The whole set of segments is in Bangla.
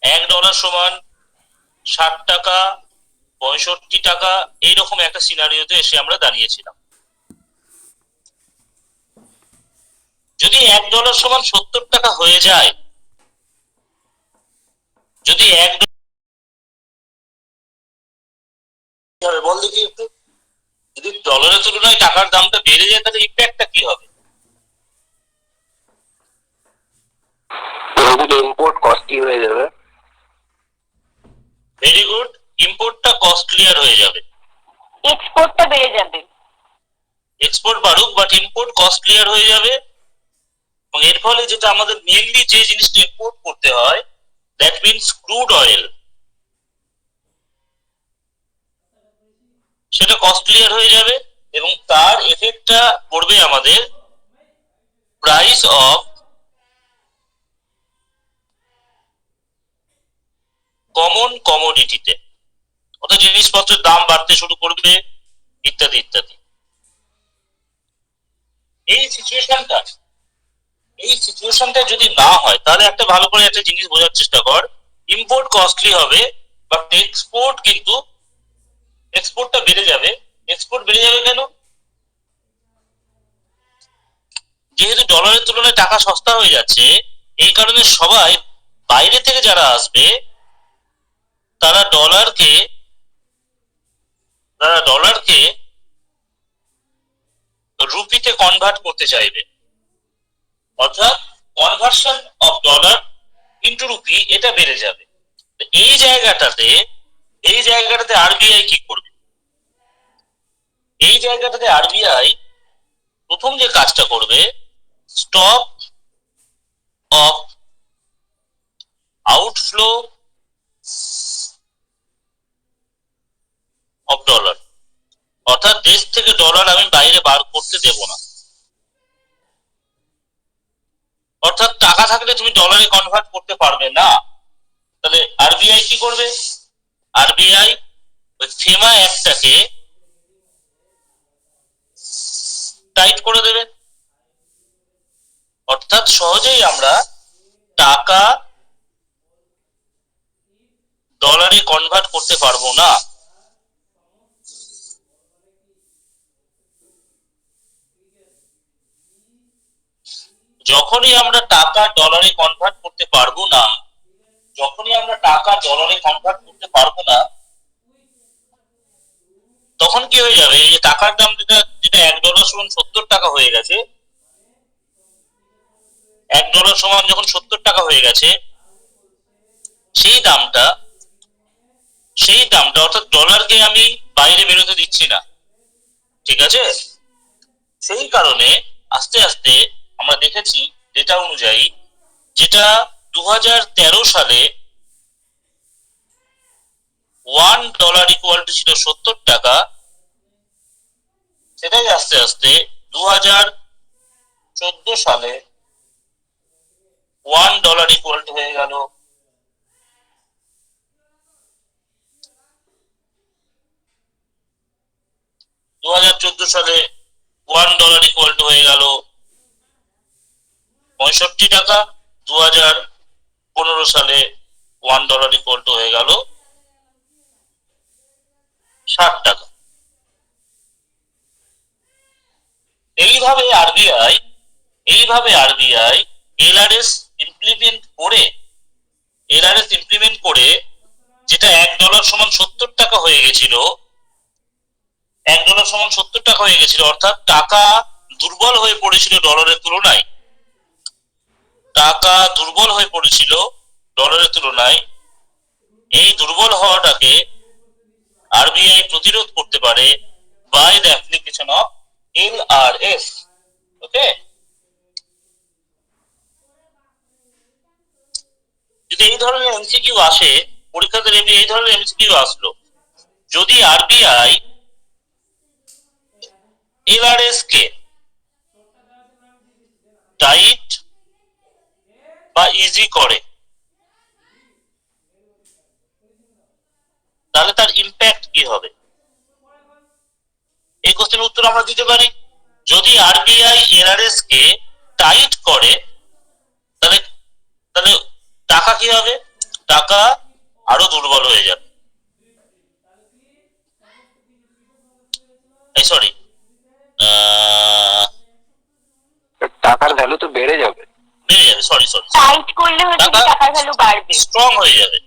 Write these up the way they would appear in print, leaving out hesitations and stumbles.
$1 সমান 60 টাকা, 65 টাকা, এইরকম একটা সিনারিওতে এসে আমরা দাঁড়িয়েছিলাম। যদি $1 সমান 70 টাকা হয়ে যায়, যদি বল দেখি একটু, যদি ডলারের তুলনায় টাকার দামটা বেড়ে যায় তাহলে ইম্প্যাক্টটা কি হবে? ইম্পোর্ট কস্টলি হয়ে যাবে। ভেরি গুড, ইম্পোর্টটা কস্টলিয়ার হয়ে যাবে, এক্সপোর্টটা বেড়ে যাবে। এক্সপোর্ট বাড়ুক বাট ইম্পোর্ট কস্টলিয়ার হয়ে যাবে। এবং এর ফলে যেটা আমাদের মেইনলি যে জিনিসটা ইম্পোর্ট করতে হয়, দ্যাট মিনস ক্রুড অয়েল, সেটা কস্টলিয়ার হয়ে যাবে এবং তার এফেক্টটা পড়বে আমাদের প্রাইস অফ কমন কমোডিটিতে, অর্থাৎ জিনিসপত্রের দাম বাড়তে শুরু করবে ইত্যাদি ইত্যাদি। এই সিচুয়েশনটা যদি না হয় তাহলে একটা ভালো করে একটা জিনিস বোঝার চেষ্টা কর, ইম্পোর্ট কস্টলি হবে বাট এক্সপোর্ট কিন্তু এক্সপোর্টটা বেড়ে যাবে। এক্সপোর্ট বেড়ে যাবে কেন? যেহেতু ডলারের তুলনায় টাকা সস্তা হয়ে যাচ্ছে, এই কারণে সবাই বাইরে থেকে যারা আসবে তারা ডলারকে রুপিতে কনভার্ট করতে চাইবে, অর্থাৎ conversion of dollar into rupee এটা বেড়ে যাবে। এই জায়গাটাতে আরবিআই কি করবে? এই জায়গাটাতে আরবিআই প্রথম যে কাজটা করবে, stop of outflow of dollar, অর্থাৎ দেশ থেকে ডলার আমি বাইরে বার করতে দেব না। অর্থাৎ টাকা থাকলে তুমি ডলারে কনভার্ট করতে পারবে না। তাহলে আরবিআই কি করবে? আরবিআই ওই ফেমা অ্যাক্টটাকে টাইট করে দেবে, অর্থাৎ সহজেই আমরা টাকা ডলারে কনভার্ট করতে পারবো না। যখনই আমরা টাকা ডলারে কনভার্ট করতে পারবো না, তখন কি হয়ে যাবে? এই টাকার দাম যেটা $1 সমান 70 টাকা হয়ে গেছে, $1 সমান যখন 70 টাকা হয়ে গেছে, সেই দামটা অর্থাৎ ডলারকে আমি বাইরে বেরোতে দিচ্ছি না, ঠিক আছে? সেই কারণে আস্তে আস্তে আমরা দেখেছি ডেটা অনুযায়ী, যেটা 2013 সালে $1 ইকুয়াল টু ছিল 70 টাকা, সেটাই আস্তে আস্তে 2014 সালে $1 ইকুয়াল টু হয়ে গেল 2014 সালে $1 ইকুয়াল টু হয়ে গেল 65 টাকা, 2015 সালে $1 ইকুয়াল টু হয়ে গেল 60 টাকা। এইভাবে আরবিআই এলআরএস ইমপ্লিমেন্ট করে যেটা $1 সমান 70 টাকা হয়ে গেছিল, অর্থাৎ টাকা দুর্বল হয়ে পড়েছিল ডলারের তুলনায়, এই দুর্বল হওয়াটাকে আরবিআই প্রতিরোধ করতে পারে বাই দ্য অ্যাপ্লিকেশন অফ এলআরএস। ওকে, যদি এই ধরনের এমসিকিউ আসে পরীক্ষাতে, এই ধরনের এমসিকিউ আসলো, যদি আরবিআই এলআরএস কে টাইট বা ইজি করে, তাহলে তার ইম্প্যাক্ট কি হবে? এই কোশ্চেনের উত্তর আমরা দিতে পারি, যদি আরবিআই এলআরএস কে টাইট করে তাহলে টাকা কি হবে? টাকা আরো দুর্বল হয়ে যাবে। এই সরি, টাকার ভ্যালু তো বেড়ে যাবে। বেড়ে যাবে, সরি সরি, টাইট করলে হচ্ছে কি টাকার ভ্যালু বাড়বে। স্ট্রং হয়ে যাবে।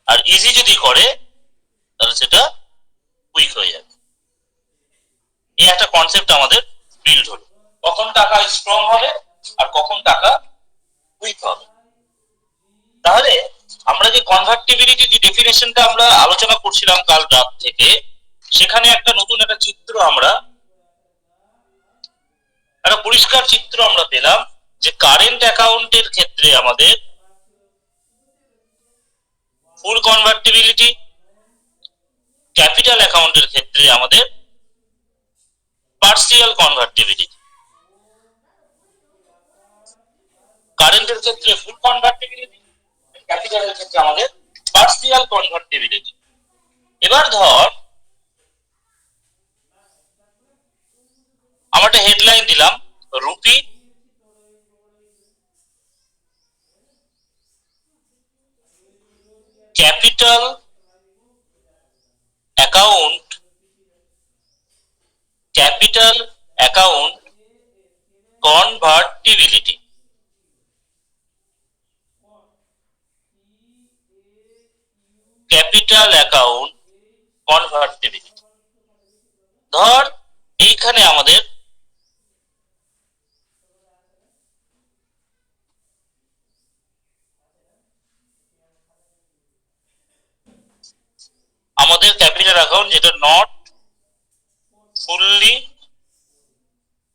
আর ইজি যদি করে তাহলে সেটা উইক হয়ে যাবে। এই একটা কনসেপ্ট আমাদের বিল্ড হলো, কখন টাকা স্ট্রং হবে আর কখন টাকা উইক হবে। তাহলে আমরা যে কনভার্টিবিলিটি যে ডেফিনেশনটা আমরা আলোচনা করছিলাম কাল রাত থেকে, সেখানে একটা নতুন একটা চিত্র আমরা, একটা পরিষ্কার চিত্র আমরা পেলাম যে কারেন্ট অ্যাকাউন্টের ক্ষেত্রে আমাদের ফুল কনভার্টিবিলিটি, ক্যাপিটাল অ্যাকাউন্টের ক্ষেত্রে আমাদের পার্সিয়াল কনভার্টিবিলিটি। কারেন্টের ক্ষেত্রে ফুল কনভার্টিবিলিটি, ক্যাপিটালের ক্ষেত্রে আমাদের পার্সিয়াল কনভার্টিবিলিটি। এবার ধর আমরা একটা হেডলাইন দিলাম, rupee capital account, capital account convertibility. Capital account convertibility. ধর এইখানে আমাদের ক্যাপিটাল অ্যাকাউন্ট যেটা নট ফুললি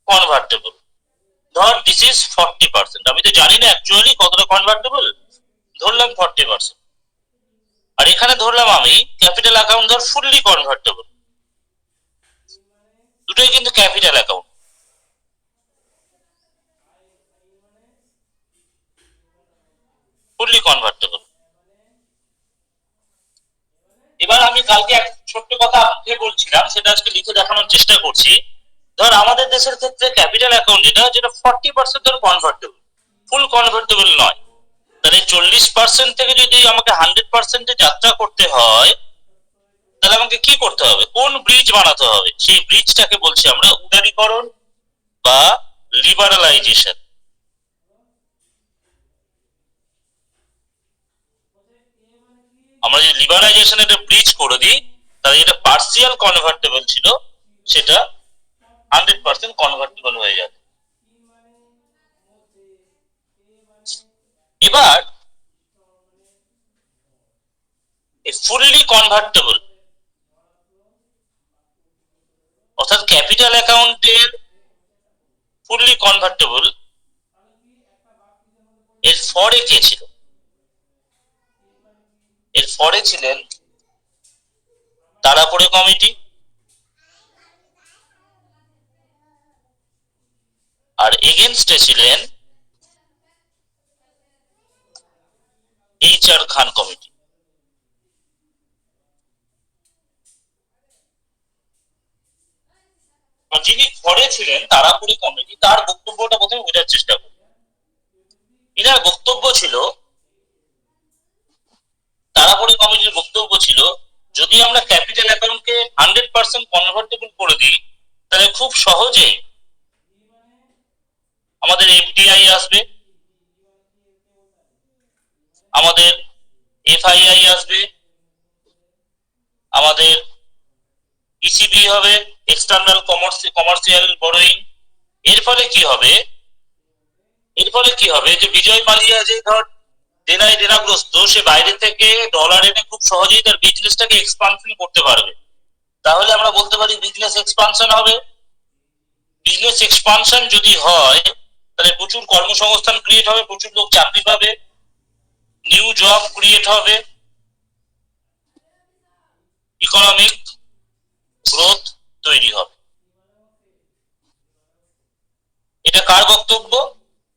কনভার্টেবল, ধর দিস ইজ 40%। আমি তো জানি না অ্যাকচুয়ালি কতটা কনভার্টেবল, ধরলাম 40%। আর এখানে ধরলাম আমি ক্যাপিটাল অ্যাকাউন্ট ধর ফুললি কনভার্টেবল। দুটোই কিন্তু ক্যাপিটাল অ্যাকাউন্ট। Fully convertible. এবার আমি কালকে এক ছোট্ট কথা আপনাকে বলছিলাম, সেটা আজকে লিখে দেখানোর চেষ্টা করছি। ধর আমাদের দেশের ক্ষেত্রে ক্যাপিটাল অ্যাকাউন্ট যেটা 40% ধর কনভার্টেবল, ফুল কনভার্টেবল নয়। তাহলে 40% থেকে যদি আমাকে 100% যাত্রা করতে হয়, তাহলে আমাকে কি করতে হবে, কোন ব্রিজ বানাতে হবে? সেই ব্রিজটাকে বলছি আমরা উদারীকরণ বা লিবারালাইজেশন। আমরা যদি লিবারালাইজেশন একটা ব্রিজ করে দিই, তাহলে যেটা পার্সিয়াল কনভার্টেবল ছিল সেটা 100% কনভার্টেবল হয়ে যাবে। এবার ফুললি কনভার্টেবল অর্থাৎ ক্যাপিটাল অ্যাকাউন্টের ফুললি কনভার্টেবল এর ফরে কে ছিল? এর ফরে ছিলেন তারাপড়ে কমিটি, আর এগেনস্টে ছিলেন HR খান কমিটি। যিনি ফরে ছিলেন তারাপড়ে কমিটি, তার বক্তব্যটা প্রথমে বোঝার চেষ্টা করি। এনার বক্তব্য ছিল, তারাপড়ে কমিটির বক্তব্য ছিল, যদি আমরা ক্যাপিটাল অ্যাকাউন্টকে 100% কনভার্টেবল করে দিই, তাহলে খুব সহজেই আমাদের FDI আসবে, আমাদের FII আসবে, আমাদের ECB হবে, এক্সটার্নাল কমার্শিয়াল বরোয়িং। এর ফলে কি হবে? এর ফলে কি হবে যে বিজয় মালিয়া যে ধর দেনায় দেনাগ্রস্ত, সে বাইরে থেকে ডলার এনে খুব সহজেই তার বিজনেসটাকে এক্সপানশন করতে পারবে। তাহলে আমরা বলতে পারি বিজনেস এক্সপানশন হবে। বিজনেস এক্সপানশন যদি হয়, তাহলে প্রচুর কর্মসংস্থান ক্রিয়েট হবে, প্রচুর লোক চাকরি পাবে, নিউ জব ক্রিয়েট হবে, ইকোনমিক গ্রোথ তৈরি হবে। এটা কার বক্তব্য?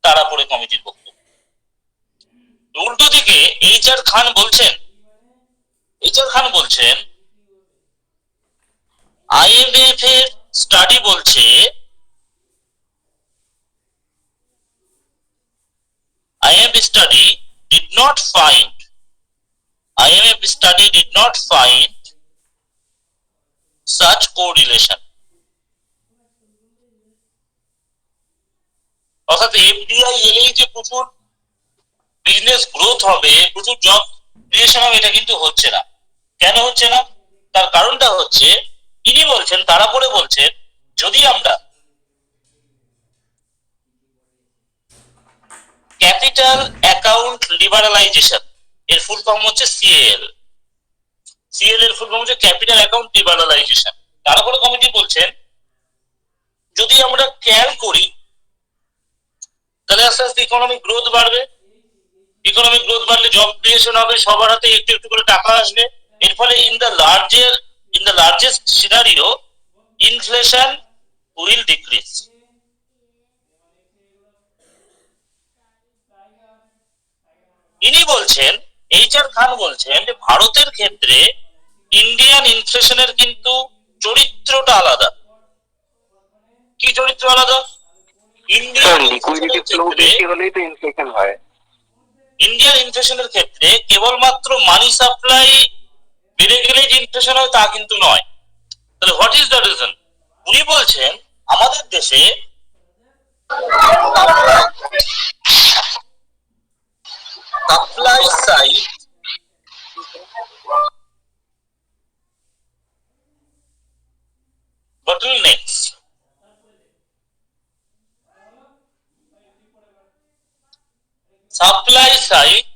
তারাপড়ে কমিটির বক্তব্য। উল্টো দিকে HR খান বলছেন, IMF এর স্টাডি বলছে, IMF study did not find IMF study did not find such correlation. অর্থাৎ এফডিআই এলেই যে প্রচুর বিজনেস গ্রোথ হবে, প্রচুর জব ক্রিয়েশন হবে, এটা কিন্তু হচ্ছে না। কেন হচ্ছে না? তার কারণটা হচ্ছে, ইনি বলছেন, তারা পরে বলছেন, যদি আমরা ক্যাপিটাল অ্যাকাউন্ট লিবারালাইজেশন, এর ফুল ফর্ম হচ্ছে সিএল, সিএল এর ফুল ফর্ম হচ্ছে ক্যাপিটাল অ্যাকাউন্ট লিবারালাইজেশন। তারা পরে কমিটি বলছেন, যদি আমরা ক্যাল করি তাহলে আস্তে আস্তে ইকোনমিক গ্রোথ বাড়বে, ইকোনমিক গ্রোথ বাড়লে জব ক্রিয়েশন হবে, সবার হাতে একটু একটু করে টাকা আসবে। এর ফলে in the largest scenario inflation will decrease. ইনি বলছেন, HR খান বলছেন যে ভারতের ক্ষেত্রে ইন্ডিয়ান ইনফ্লেশনের কিন্তু চরিত্রটা আলাদা। কি চরিত্র আলাদা? ইন্ডিয়ান লিকুইডিটি ফ্লো বেশি হলেই তো ইনফ্লেশন হয়। ইন্ডিয়ান ইনফ্লেশনের ক্ষেত্রে কেবলমাত্র মানি সাপ্লাই বেড়ে গেলে যে ইনফ্লেশন হয় তা কিন্তু নয়। তাহলে হোয়াট ইজ দ্য রিজন? উনি বলছেন আমাদের দেশে supply side bottlenecks, supply side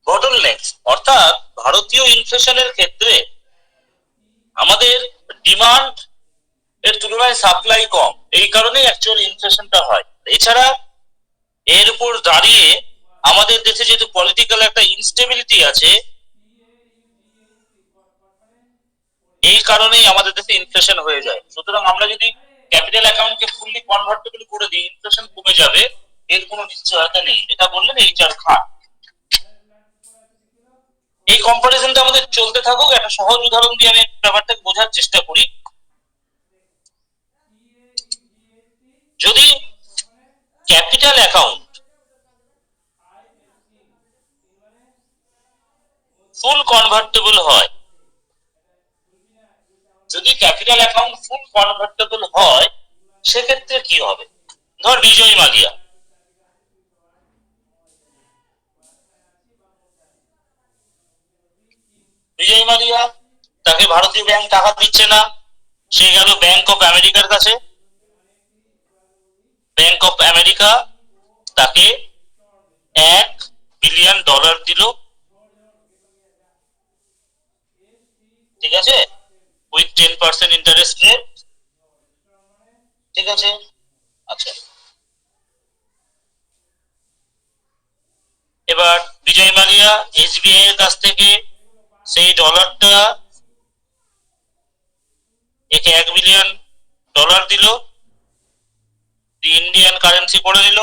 bottlenecks, অর্থাৎ ভারতীয় ইনফ্লেশনের ক্ষেত্রে আমাদের ডিমান্ড এর তুলনায় সাপ্লাই কম, এই কারণেই অ্যাকচুয়ালি ইনফ্লেশনটা হয়। এছাড়া এর উপর দাঁড়িয়ে আমাদের দেশে যেহেতু পলিটিক্যাল একটা ইনস্টেবিলিটি আছে, এই কারণেই আমাদের দেশে ইনফ্লেশন হয়ে যায়। সুতরাং আমরা যদি ক্যাপিটাল অ্যাকাউন্টকে ফুললি কনভার্টেবল করে দিই, ইনফ্লেশন কমে যাবে, এর কোনো নিশ্চয়তা নেই। এটা বললেন HR খান। এই কম্পারিজনটা আমাদের চলতে থাকুক। একটা সহজ উদাহরণ দিয়ে আমি ব্যাপারটাকে বোঝার চেষ্টা করি। যদি ক্যাপিটাল অ্যাকাউন্ট ফুল কনভার্টেবল হয়, যদি ক্যাপিটাল অ্যাকাউন্ট ফুল কনভার্টেবল হয়, সেক্ষেত্রে কি হবে? ধর বিজয় মালিয়া, বিজয় মালিয়া, তাকে ভারতীয় ব্যাংক টাকা দিচ্ছে না, সে গেল ব্যাংক অফ আমেরিকার কাছে। ব্যাংক অফ আমেরিকা তাকে $1 বিলিয়ন দিল, ঠিক আছে, উইথ 10% ইন্টারেস্ট রেট, ঠিক আছে। আচ্ছা, এবার বিজয় মালিয়া SBI এর কাছ থেকে সেই ডলারটা একে $1 বিলিয়ন দিল, ইন্ডিয়ান কারেন্সি করে দিল।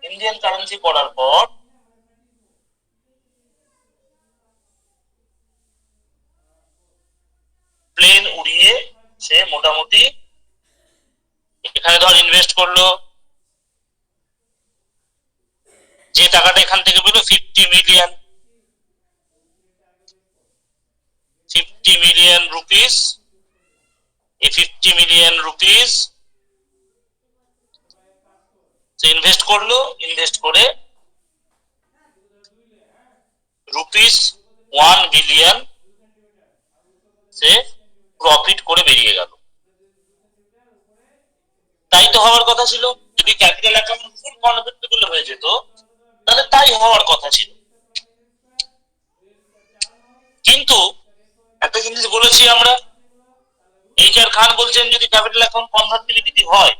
ইন্ডিয়ান কারেন্সি করার পর প্লেন উড়িয়ে সে মোটামুটি এখানে ধর ইনভেস্ট করলো, যে টাকাটা এখান থেকে পেলো 50 মিলিয়ন রুপিস। এই 50 মিলিয়ন রুপিস সে ইনভেস্ট করলো, ইনভেস্ট করে রুপিস 1 বিলিয়ন সে প্রফিট করে বেরিয়ে গেল। তাই তো হওয়ার কথা ছিল। যদি ক্যাপিটাল অ্যাকাউন্ট ফুল কনভার্টেবল হয়ে যেত, তাহলে তাই হওয়ার কথা ছিল। কিন্তু একটা জিনিস বলেছি আমরা, HR খান বলছেন যদি ক্যাপিটাল অ্যাকাউন্ট কনভার্টিবিলিটি হয়,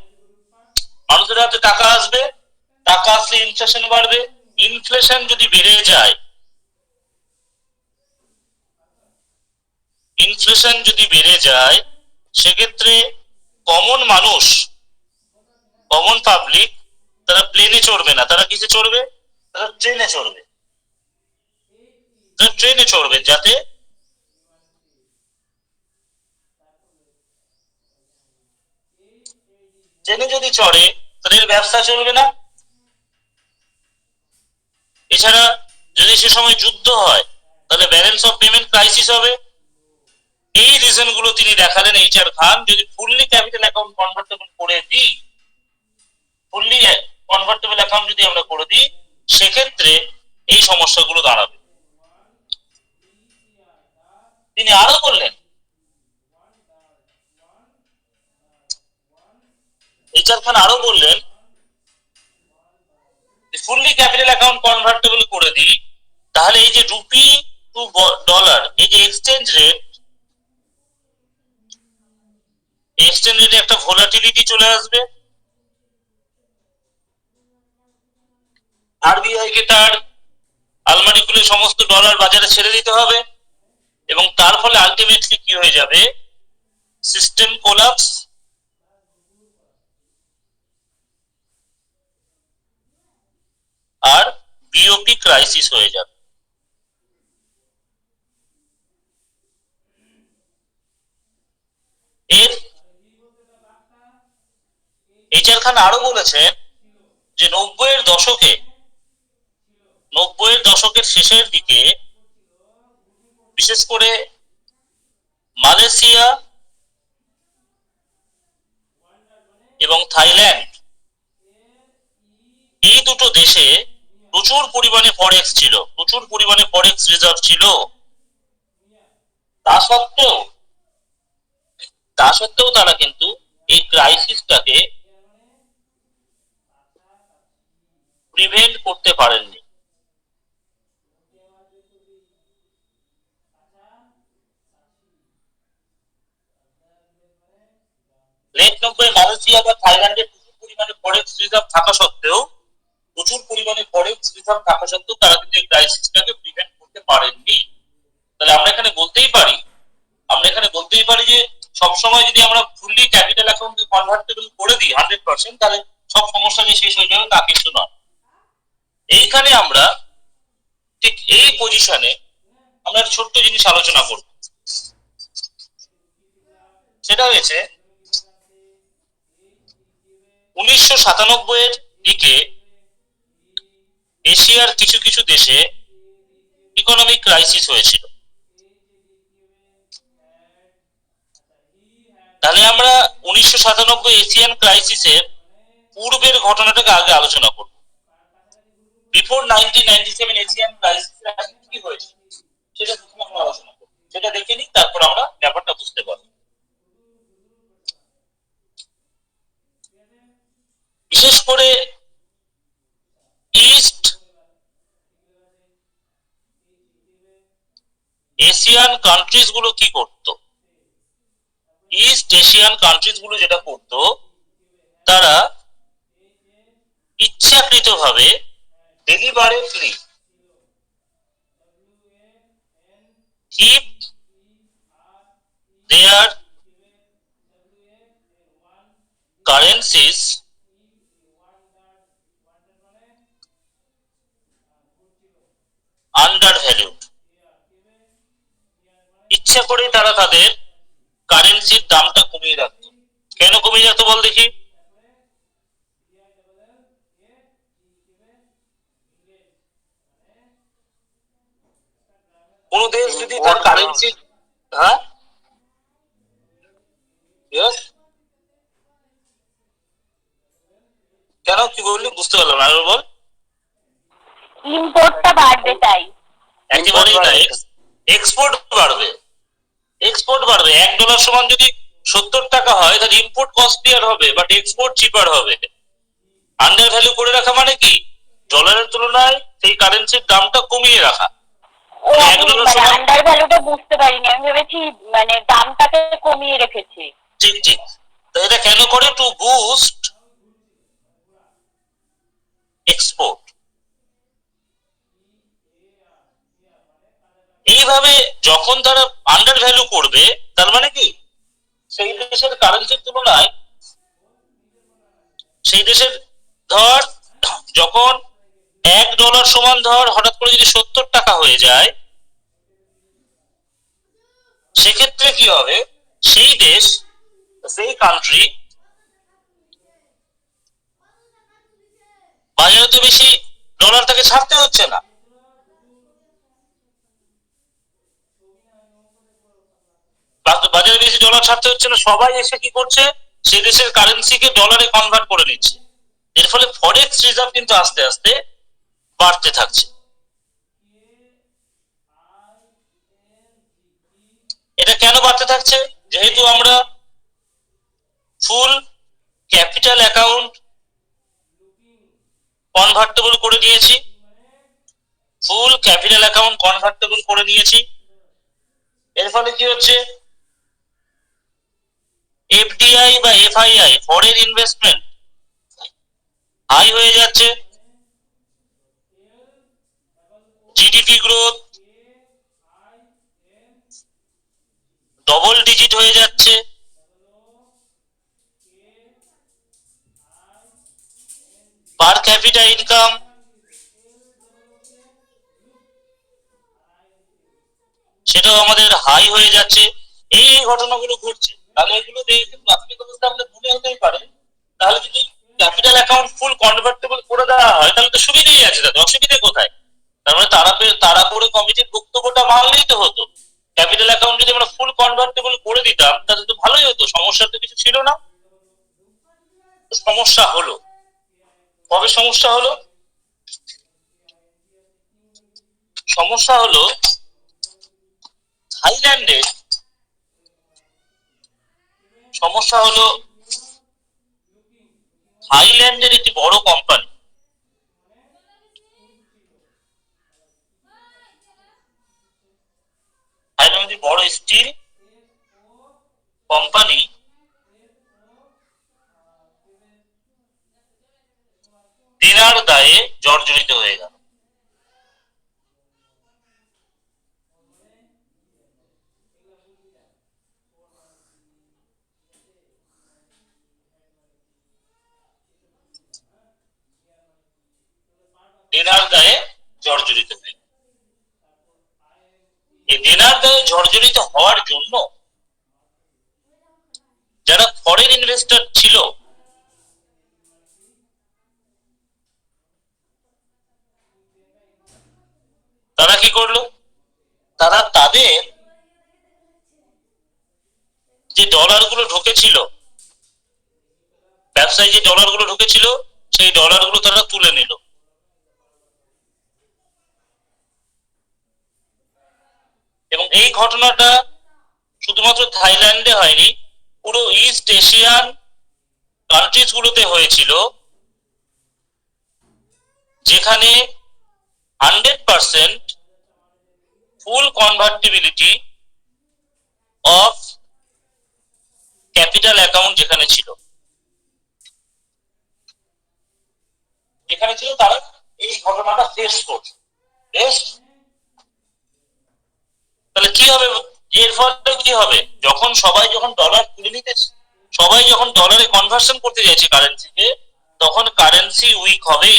মানুষের হাতে টাকা আসবে, টাকা আসলে ইনফ্লেশন বাড়বে। ইনফ্লেশন যদি বেড়ে যায়, ইনফ্লেশন যদি বেড়ে যায়, সেক্ষেত্রে কমন মানুষ, কমন পাবলিক, তারা প্লেনে চড়বে না, তারা কিসে চড়বে? তারা ট্রেনে চড়বে। তারা ট্রেনে চড়বে, যাতে ট্রেনে যদি চড়ে তাদের ব্যবসা চলবে না। এছাড়া যদি সে সময় যুদ্ধ হয়, তাহলে ব্যালেন্স অফ পেমেন্ট ক্রাইসিস হবে। এই রিজন গুলো তিনি দেখালেন HR খান। যদি ফুললি ক্যাপিটাল অ্যাকাউন্ট কনভার্টেবল করে দিই, ফুললি কনভার্টেবল অ্যাকাউন্ট যদি আমরা করে দিই, সেক্ষেত্রে এই সমস্যাগুলো দাঁড়াবে। তিনি আরো বললেন, HR খান আরো বললেন, ফুললি ক্যাপিটাল অ্যাকাউন্ট কনভার্টেবল করে দিই, তাহলে এই যে রুপি টু ডলার, এই যে এক্সচেঞ্জ রেটে একটা ভোলাটিলিটি চলে আসবে। RBI কে তার আলমারি খুলে সমস্ত ডলার বাজারে ছেড়ে দিতে হবে, এবং তার ফলে আলটিমেটলি কি হয়ে যাবে, সিস্টেম কোলাপস, আর বিওপি ক্রাইসিস হয়ে যাবে। এর HR খান আরো বলেছেন যে 90-এর দশকের শেষের দিকে বিশেষ করে মালয়েশিয়া এবং থাইল্যান্ড, এই দুটো দেশে প্রচুর পরিমাণে ফরেক্স ছিল, প্রচুর পরিমাণে ফরেক্স রিজার্ভ ছিল। তা সত্ত্বেও তারা কিন্তু এই ক্রাইসিসটাকে প্রিভেন্ট করতে পারেননি। লেট 90-এ মালয়েশিয়া বা থাইল্যান্ডে প্রচুর পরিমাণে ফরেক্স রিজার্ভ থাকা সত্ত্বেও তারা কিন্তু এই ক্রাইসিসটাকে প্রিভেন্ট করতে পারেননি। তাহলে আমরা এখানে বলতেই পারি যে সবসময় যদি আমরা ফুললি ক্যাপিটাল অ্যাকাউন্টকে কনভার্টেবল করে দিই 100%, তাহলে সব সমস্যা যে শেষ হয়ে যাবে তা কিছু নয়। এইখানে আমরা ঠিক এই পজিশনে আমরা একটা ছোট্ট জিনিস আলোচনা করব, সেটা হয়েছে 1997-এর দিকে এশিয়ার কিছু কিছু দেশে ইকোনমিক ক্রাইসিস হয়েছিল। তাহলে আমরা 1997 এশিয়ান ক্রাইসিসের পূর্বের ঘটনাটাকে আগে আলোচনা করব। বিফোর 1997 এশিয়ান ক্রাইসিসের কি হয়েছিল সেটা আমরা আলোচনা করব, সেটা দেখে নিই, তারপর আমরা ব্যাপারটা বুঝতে পারব। বিশেষ করে ইস্ট এশিয়ান কান্ট্রিজ গুলো কি করত, ইস্ট এশিয়ান কান্ট্রিজ গুলো যেটা করত, তারা ইচ্ছাকৃতভাবে deliberately keep their currencies undervalued। ইচ্ছা করে তারা তাদের কারেন্সির দামটা কমিয়ে রাখতো। কেন কমিয়ে রাখতো বল দেখি? কোন দেশ যদি তার কারেন্সি, হ্যাঁ কেন, কি বললি বুঝতে পারলাম না, আরো বল। ইম্পোর্টটা বাড়বে তাই। একেবারেই তাই, এক্সপোর্ট বাড়বে। $1 সমান যদি 70 টাকা হয়, তাহলে ইম্পোর্ট কস্টলিয়ার হবে, বাট এক্সপোর্ট চিপার হবে। আন্ডার ভ্যালু করে রাখা মানে কি, ডলারের তুলনায় সেই কারেন্সির দামটা কমিয়ে রাখা। আন্ডার ভ্যালুটা বুঝতে পারিনি, আমি ভেবেছি মানে দামটাকে কমিয়ে রেখেছি। ঠিক ঠিক। তো এটা কেন করে? Two boost export. এইভাবে যখন তারা আন্ডার ভ্যালু করবে, তার মানে কি সেই দেশের কারেন্সির তুলনায়, সেই দেশের ধর যখন $1 সমান ধর হঠাৎ করে যদি 70 টাকা হয়ে যায়, সেক্ষেত্রে কি হবে, সেই দেশ, সেই কান্ট্রি বাজারে তো বেশি ডলার তাকে ছাড়তে হচ্ছে না, ডলার ছাড়তে হচ্ছে না, সবাই এসে কি করছে, সে দেশের কারেন্সিকে ডলারে কনভার্ট করে নিচ্ছে। এর ফলে ফরেক্স রিজার্ভ কিন্তু আস্তে আস্তে বাড়তে থাকছে। এটা কেন বাড়তে থাকছে? যেহেতু আমরা ফুল ক্যাপিটাল অ্যাকাউন্ট কনভার্টেবল করে দিয়েছি, ফুল ক্যাপিটাল অ্যাকাউন্ট কনভার্টেবল করে নিয়েছি। এর ফলে কি হচ্ছে, এফডিআই বা এফআইআই ফরেন ইনভেস্টমেন্ট হাই হয়ে যাচ্ছে, জিডিপি গ্রোথ ডবল ডিজিট হয়ে যাচ্ছে, পার ক্যাপিটা ইনকাম সেটাও আমাদের হাই হয়ে যাচ্ছে। এই ঘটনাগুলো ঘটছে। তাহলে এগুলো দেখে কিন্তু প্রাথমিক অবস্থা আমাদের মনে হতেই পারে, তাহলে যদি ক্যাপিটাল অ্যাকাউন্ট ফুল কনভার্টেবল করে দেওয়া হয় তাহলে তো সুবিধাই আছে, তাতে অসুবিধা কোথায়? তার মানে তারা করে কমিটির বক্তব্যটা মানলেই তো হতো। ক্যাপিটাল অ্যাকাউন্ট যদি আমরা ফুল কনভার্টেবল করে দিতাম তাহলে তো ভালোই হতো, সমস্যা তো কিছু ছিল না। সমস্যা হলো, কবে সমস্যা হলো? সমস্যা হলো থাইল্যান্ডে, সমস্যা হলো থাইল্যান্ডের একটি বড় কোম্পানি, থাইল্যান্ডের বড় স্টিল কোম্পানি দেনার দায়ে জর্জরিত হয়ে গেল। দেনার দায়ে জর্জরিত হয়ে গেল। এই দেনার দায়ে জর্জরিত হওয়ার জন্য যারা ফরেন ইনভেস্টর ছিল তারা কি করলো, তারা তাদের যে ডলারগুলো ঢুকেছিল, ব্যবসায় যে ডলারগুলো ঢুকেছিল সেই ডলারগুলো তারা তুলে নিল। এবং এই ঘটনাটা শুধুমাত্র থাইল্যান্ডে হয়নি, পুরো ইস্ট এশিয়ান কান্ট্রিজ গুলোতে হয়েছিল, যেখানে 100% ফুল কনভার্টিবিলিটি অফ ক্যাপিটাল অ্যাকাউন্ট যেখানে ছিল, যেখানে ছিল তারা এই ঘটনাটা ফেস করছে। বেশ, তাহলে কি হবে? এর ফলে কি হবে, যখন ডলার তুলে নিতে, সবাই যখন ডলারে কনভার্সন করতে যাচ্ছে কারেন্সিকে, তখন কারেন্সি উইক হবে।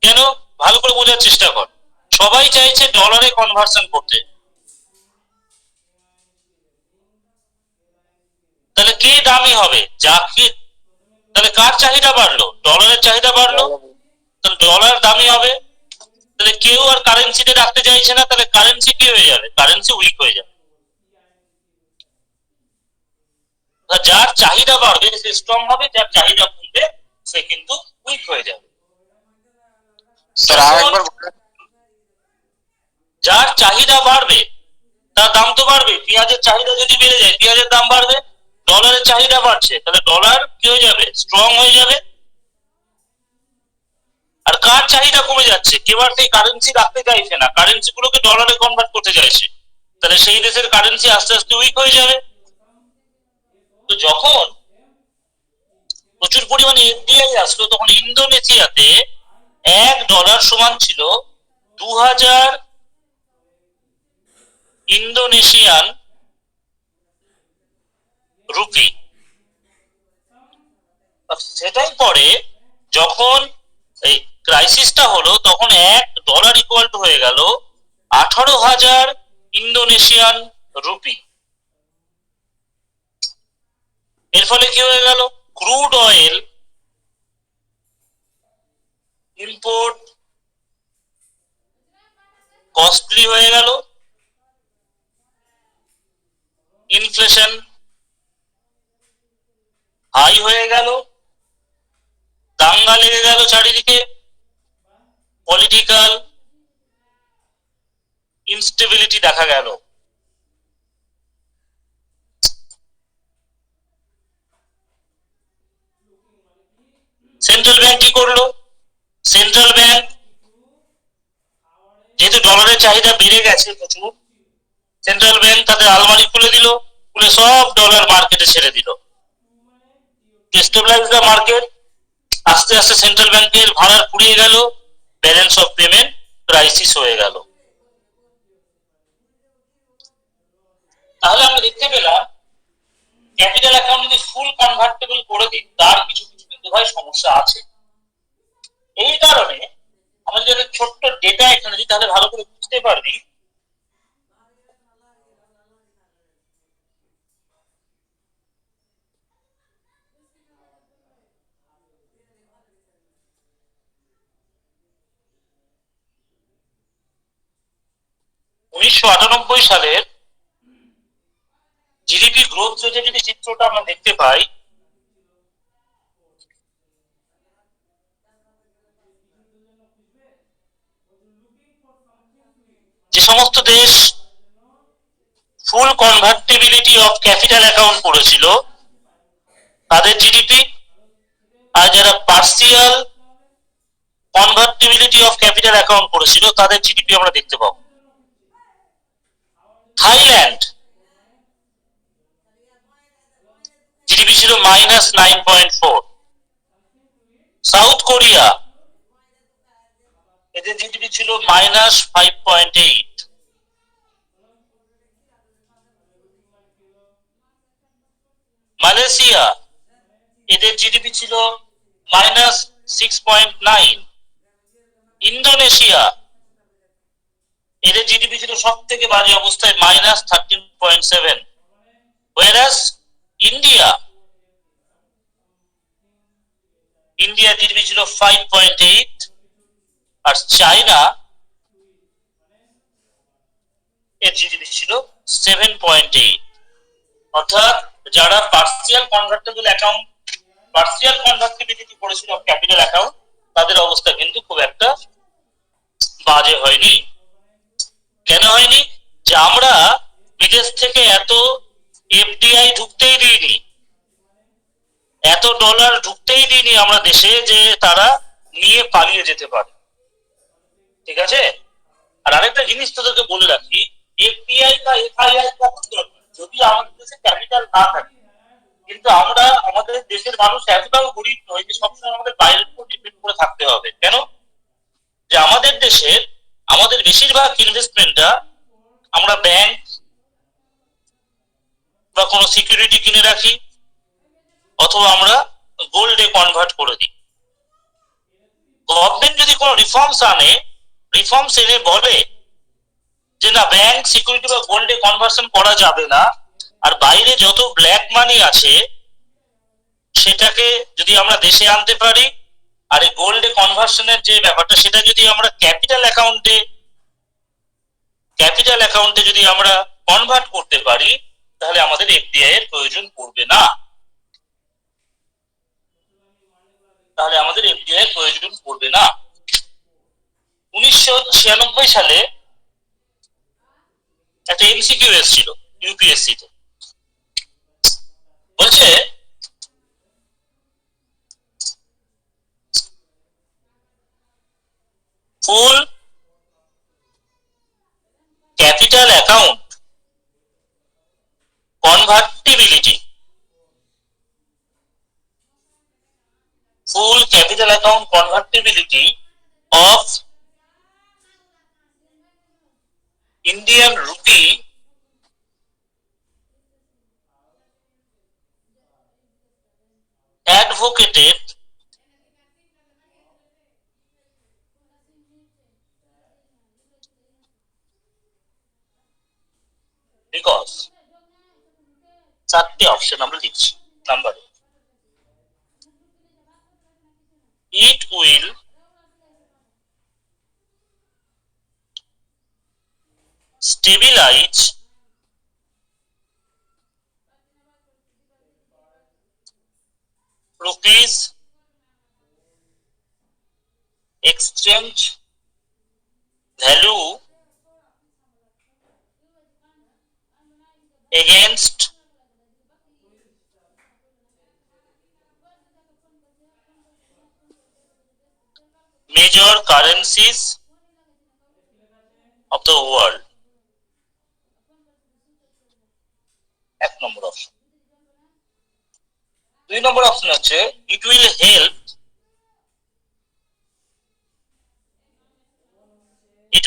কেন? ভালো করে বোঝার চেষ্টা কর। সবাই চাইছে ডলারে কনভার্সন করতে, তাহলে কে দামি হবে? তাহলে কার চাহিদা বাড়লো? ডলারের চাহিদা বাড়লো, তাহলে ডলার দামি হবে। তাহলে কেউ আর কারেন্সিতে রাখতে চাইছে না, তাহলে কারেন্সি কি হয়ে যাবে? কারেন্সি উইক হয়ে যাবে। যার চাহিদা বাড়বে সে স্ট্রং হবে, যার চাহিদা কমবে সে কিন্তু উইক হয়ে যাবে। যার চাহিদা বাড়বে তার দাম তো বাড়বে। পেঁয়াজের চাহিদা যদি বেড়ে যায় পেঁয়াজের দাম বাড়বে, ডলারের চাহিদা বাড়ছে তাহলে ডলার কি হয়ে যাবে? স্ট্রং হয়ে যাবে। আর কার চাহিদা কমে যাচ্ছে? কেউ আর সেই কারেন্সি রাখতে চাইছে না, কারেন্সি গুলোকে ডলারে কনভার্ট করতে চাইছে, তাহলে সেই দেশের কারেন্সি আস্তে আস্তে উইক হয়ে যাবে। তো যখন প্রচুর পরিমাণে এফডিআই আসলো তখন ইন্দোনেশিয়াতে $1 সমান ছিল 2000 ইন্দোনেশিয়ান রুপি। সেটাই পরে যখন এই ক্রাইসিসটা হলো তখন $1 ইকুয়াল টু হয়ে গেল 18,000 ইন্দোনেশিয়ান রুপি। এর ফলে কি হয়ে গেল? ক্রুড অয়েল ইম্পোর্ট কস্টলি হয়ে গেল, ইনফ্লেশন হাই হয়ে গেল, দাঙ্গা লেগে গেল চারিদিকে, পলিটিক্যাল ইনস্টেবিলিটি দেখা গেল। সেন্ট্রাল ব্যাংক কি করলো? সেন্ট্রাল ব্যাংক যেহেতু ডলারের চাহিদা বেড়ে গেছে প্রচুর, সেন্ট্রাল ব্যাংক তাদের আলমারি খুলে দিল, খুলে সব ডলার মার্কেটে ছেড়ে দিল। Stabilise the market. আস্তে আস্তে সেন্ট্রাল ব্যাংকের ভাড়া ফুরিয়ে গেল, ব্যালেন্স অফ পেমেন্ট ক্রাইসিস হয়ে গেল। তাহলে আমরা দেখতে পেলাম ক্যাপিটাল অ্যাকাউন্ট যদি ফুল কনভার্টেবল করে দিই তার কিছু কিছু কিন্তু ভাই সমস্যা আছে। এই কারণে আমরা যদি ছোট্ট ডেটা এখানে দিই তাহলে ভালো করে বুঝতে পারবি। উনিশশো সালের জিডিপি গ্রোথ রেটের যদি চিত্রটা আমরা দেখতে পাই, যে সমস্ত দেশ ফুল কনভার্টিবিলিটি অফ ক্যাপিটাল অ্যাকাউন্ট করেছিল তাদের জিডিপি, আর যারা পার্সিয়াল কনভার্টিবিলিটি অফ ক্যাপিটাল অ্যাকাউন্ট করেছিল তাদের জিডিপি আমরা দেখতে পাবো। থাইল্যান্ড জিডিপি ছিল -9.4, সাউথ কোরিয়া এদের জিডিপি ছিল -5.8, মালয়েশিয়া এদের জিডিপি ছিল -6.9, ইন্দোনেশিয়া এদের জিডিপি ছিল সব থেকে বাজে অবস্থায় -13.7, whereas ইন্ডিয়া জিডিপি ছিল 5.8, আর চায়না এর জিডিপি ছিল 7.8। অর্থাৎ যারা পার্সিয়াল কনভার্টিবিলিটি করেছিল ক্যাপিটাল অ্যাকাউন্ট তাদের অবস্থা কিন্তু খুব একটা বাজে হয়নি। কেন হয়নি? যে আমরা বিদেশ থেকে এত এফডিআই ঢুকতেই দিইনি, এত ডলার ঢুকতেই দিইনি আমরা দেশে যে তারা নিয়ে পালিয়ে যেতে পারে। ঠিক আছে? আর আরেকটা জিনিস তোদেরকে বলে রাখি, এফডিআই বা এফআইআই যদি আমাদের দেশে ক্যাপিটাল না থাকে, কিন্তু আমরা আমাদের দেশের মানুষ এতটাও গরিব নয় যে সবসময় আমাদের বাইরের উপর ডিপেন্ড করে থাকতে হবে। কেন? যে আমাদের দেশের আমাদের বেশিরভাগ ইনভেস্টমেন্টটা আমরা ব্যাংক বা কোনো সিকিউরিটি কিনে রাখি, অথবা আমরা গোল্ডে কনভার্ট করে দিই। গভর্নমেন্ট যদি কোনো রিফর্মস এনে বলে যে না ব্যাংক সিকিউরিটি বা গোল্ডে কনভার্সন করা যাবে না, আর বাইরে যত ব্ল্যাক মানি আছে সেটাকে যদি আমরা দেশে আনতে পারি, আর এই গোল্ডে কনভার্সনের যে ব্যাপারটা সেটা যদি আমরা ক্যাপিটাল অ্যাকাউন্টে যদি আমরা কনভার্ট করতে পারি, তাহলে আমাদের এফডিআই এর প্রয়োজন পড়বে না। 1996 সালে একটা এমসিকিউ এসেছিল ইউপিএসসি তে, বলছে full capital account convertibility of Indian rupee advocated because চারটি অপশন আমরা দিচ্ছি। Number, it will stabilize rupees exchange value against major currencies of the world. এক নম্বর অপশন। 2 নম্বর অপশন হচ্ছে it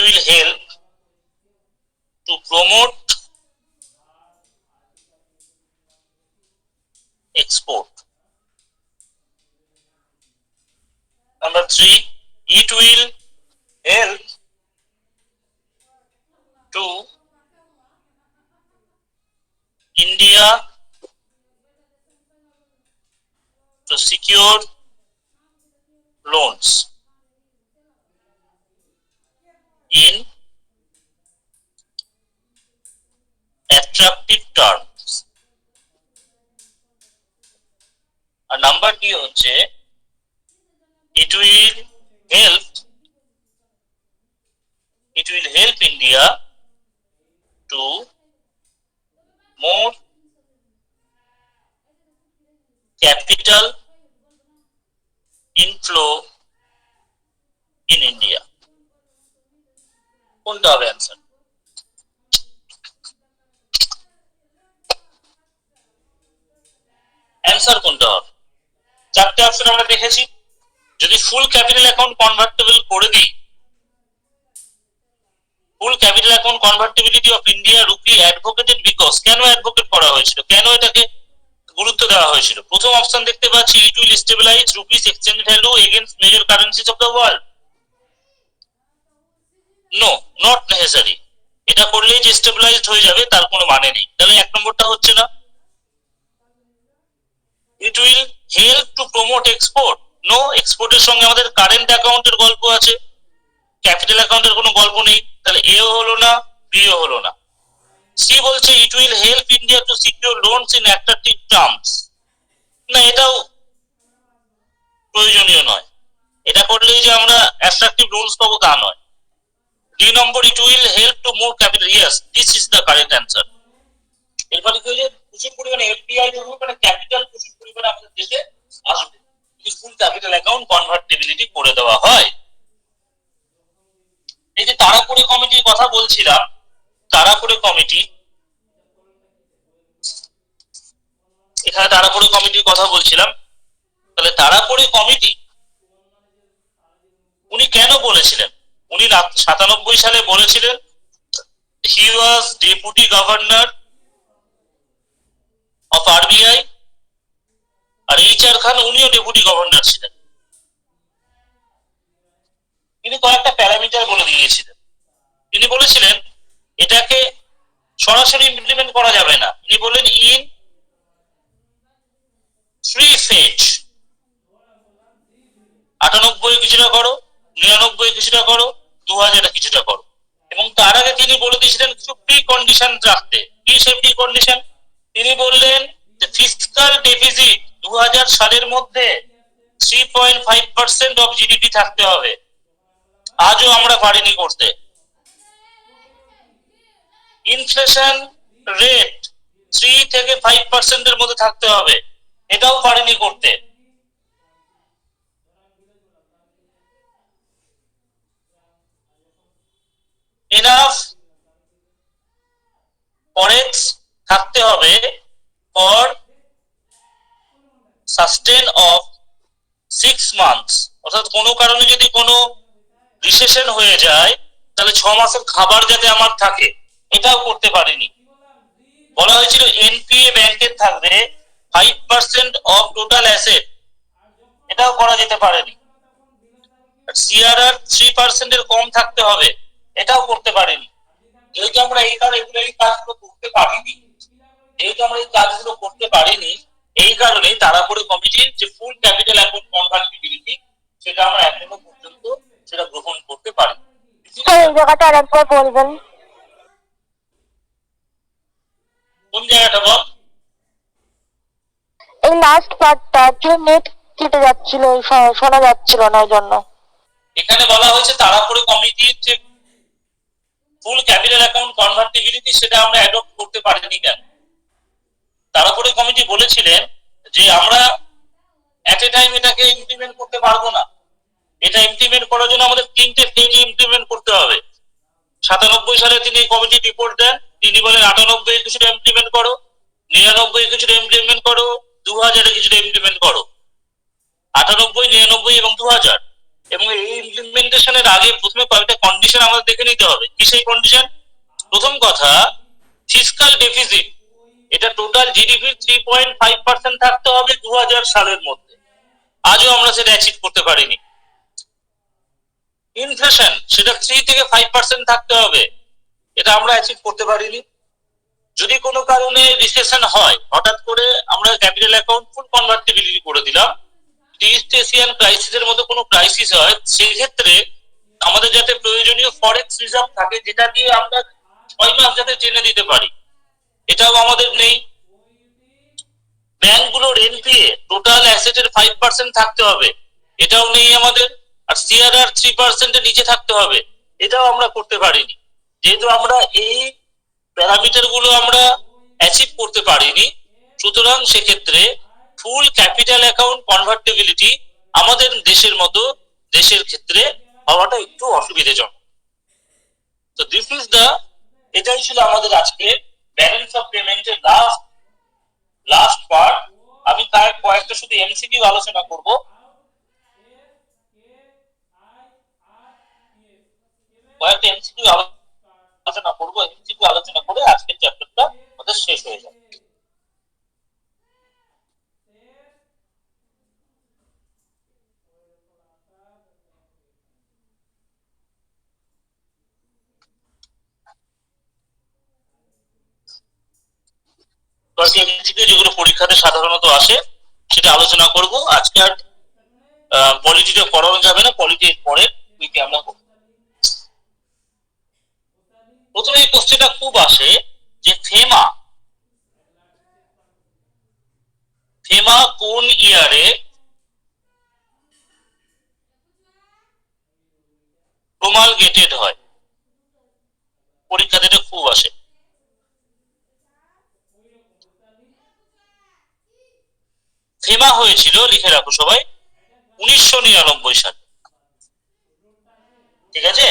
will help to promote export. Number 3, it will help to India to secure loans in attractive terms. আর নাম্বার ডি হচ্ছে it will help India to more capital inflow in India. কোনটা হবে অ্যান্সার? অ্যান্সার কোনটা হবে? চারটে অপশন আমরা দেখেছি। যদি ফুল ক্যাপিটাল অ্যাকাউন্ট কনভার্টেবল করে দিই, full capital account convertibility of India rupee advocated because, কেন অ্যাডভোকেট করা হয়েছিল, কেন এটাকে গুরুত্ব দেওয়া হয়েছিল? প্রথম অপশন দেখতে পাচ্ছি it will stabilize rupees exchange value against major currencies of the world. No, not necessary. এটা করলেই যে স্টেবিলাইজড হয়ে যাবে তার কোনো মানে নেই। তাহলে এক নম্বরটা হচ্ছে না। It will help to promote export, no, এক্সপোর্টের সঙ্গে আমাদের কারেন্ট অ্যাকাউন্টের গল্প আছে, ক্যাপিটাল অ্যাকাউন্টের কোনো গল্প নেই। তাহলে এও হলো না, বিও হলো না। সি বলছে ইট will help India to secure loans in attractive terms, না, এটাও প্রয়োজনীয় নয়। এটা করলেই যে আমরা অ্যাট্রাকটিভ লোনস পাবো তা নয়। D number it will help two more capital, yes, this is the correct answer. এর ফলে কি হয়েছে, প্রচুর পরিমাণে এফডিআই মানে ক্যাপিটাল প্রচুর পরিমাণে আমাদের দেশে আসবে, ফুল ক্যাপিটাল অ্যাকাউন্ট কনভার্টিবিলিটি করে দেওয়া হয়। এই যে তাড়াকড়ি কমিটির কথা বলছিলাম, তাড়াকড়ি কমিটি, এখানে তাড়াকড়ি কমিটির কথা বলছিলাম। তাহলে তাড়াকড়ি কমিটি উনি কেন বলেছিলেন? উনি 97 সালে বলেছিলেন he was deputy governor of RBI, আর এইচ.আর. খান উনিও ডেপুটি গভর্নর ছিলেন। তিনি কয়েকটা প্যারামিটার বলে দিয়েছিলেন। তিনি বলেছিলেন এটাকে সরাসরি ইমপ্লিমেন্ট করা যাবে না। তিনি বললেন ইন 3 ফেজ, 98 কিছুটা করো, 99 কিছুটা করো, 2000 কিছুটা করো। এবং তার আগে তিনি বলে দিয়েছিলেন কিছু প্রি কন্ডিশন রাখতে। কি সেই প্রি কন্ডিশন? তিনি বললেন যে ফিসকাল ডেফিসিট 2000 সালের মধ্যে 3.5% অফ জিডিপি থাকতে হবে। আজও আমরা পারিনি করতে। ইনফ্লেশন রেট 3 থেকে 5% এর মধ্যে থাকতে হবে, এটাও পারিনি করতে। এনাফ ফরেক্স থাকতে হবে ফর সাস্টেন অফ 6 মান্থস, অর্থাৎ কোনো কারণে যদি কোনো রিসেশন হয়ে যায় তাহলে 6 মাসের খাবার যাতে আমার থাকে, এটাও করতে পারিনি। বলা হয়েছিল এনপিএ ব্যাংকের থাকবে 5% অফ টোটাল অ্যাসেট, এটাও করা যেতে পারেনি। সিআরআর 3% এর কম থাকতে হবে, এটাও করতে পারিনি। যেহেতু আমরা এই কাজগুলো করতে পারিনি, এই কারণে তাড়াকড়ি কমিটির যে ফুল ক্যাপিটাল অ্যাকাউন্ট কনভার্টিবিলিটি সেটা আমরা এখনো পর্যন্ত সেটা গ্রহণ করতে পারি। এই জায়গাটা আরেকবার বলবেন। লাস্ট পার্টটা অ্যাকচুয়ালি নেট কেটে যাচ্ছিল, শোনা যাচ্ছিল না, ওই জন্য। এখানে বলা হয়েছে তাড়াহুড়ো কমিটির যে ফুল ক্যাপিটাল অ্যাকাউন্ট কনভার্টিবিলিটি সেটা আমরা অ্যাডপ্ট করতে পারিনি কেন? তাড়াহুড়ো কমিটি বলেছিলেন যে আমরা এট এ টাইম এটাকে ইমপ্লিমেন্ট করতে পারবো না, এটা ইমপ্লিমেন্ট করার জন্য আমাদের 3টে ফেজে ইমপ্লিমেন্ট করতে হবে। 97 সালে তিনি কমিটি রিপোর্ট দেন, তিনি বলেন 98 কিছুটা ইমপ্লিমেন্ট করো, 99 কিছুটা ইমপ্লিমেন্ট করো, 2000 কিছুটা ইমপ্লিমেন্ট করো। 98, 99 এবং 2000। এবং এই ইমপ্লিমেন্টেশনের আগে প্রথমে কয়েকটা কন্ডিশন আমাদের দেখে নিতে হবে। কি সেই কন্ডিশন? প্রথম কথা, ফিসকাল ডেফিসিট এটা টোটাল জিডিপির 3.5% থাকতে হবে 2000 সালের মধ্যে। আজও আমরা সেটা অ্যাচিভ করতে পারিনি। ইনফ্লেশন সেটা 3 থেকে 5% থাকতে হবে, এটা আমরা অ্যাচিভ করতে পারিনি। যদি কোনো কারণে রিসেশন হয়, হঠাৎ করে আমরা ক্যাপিটাল অ্যাকাউন্ট ফুল কনভার্টিবিলিটি করে দিলাম, ইস্ট এশিয়ান ক্রাইসিসের মতো কোনো ক্রাইসিস হয়, সেক্ষেত্রে আমাদের যাতে প্রয়োজনীয় ফরেক্স রিজার্ভ থাকে যেটা দিয়ে আমরা 6 মাস যাতে চেনে দিতে পারি, এটাও আমাদের নেই। ব্যাংকগুলোর এনপিএ টোটাল অ্যাসেটের 5% থাকতে হবে, এটাও নেই আমাদের। আর সিআরআর 3% এর নিচে থাকতে হবে, এটাও আমরা করতে পারিনি। যেহেতু আমরা এই প্যারামিটার গুলো আমরা অ্যাচিভ করতে পারিনি, সুতরাং সেক্ষেত্রে ফুল ক্যাপিটাল অ্যাকাউন্ট কনভার্টিবিলিটি আমাদের দেশের মতো দেশের ক্ষেত্রে হওয়াটা একটু অসুবিধাজনক। তো দিস ইজ এটাই ছিল আমাদের আজকে ব্যালেন্স অফ পেমেন্টের লাস্ট পার্ট। আমি তার কয়েকটা শুধু এমসিকিউ আলোচনা করব। এমসিকিউ আলোচনা করে আজকের চ্যাপ্টারটা আমাদের শেষ হয়ে যাবে। যেগুলো পরীক্ষাতে সাধারণত আসে সেটা আলোচনা করব আজকে। আর পলিটিটা করানো যাবে না, পলিটির পরে উইকে আমরা করব। প্রথমে এই কোশ্চেনটা খুব আসে যে ফেমা কোন ইয়ারে প্রমালগেটেড হয়? পরীক্ষাতে এটা খুব আসে। ফেমা হয়েছিল, লিখে রাখো সবাই, 1999 সালে। ঠিক আছে?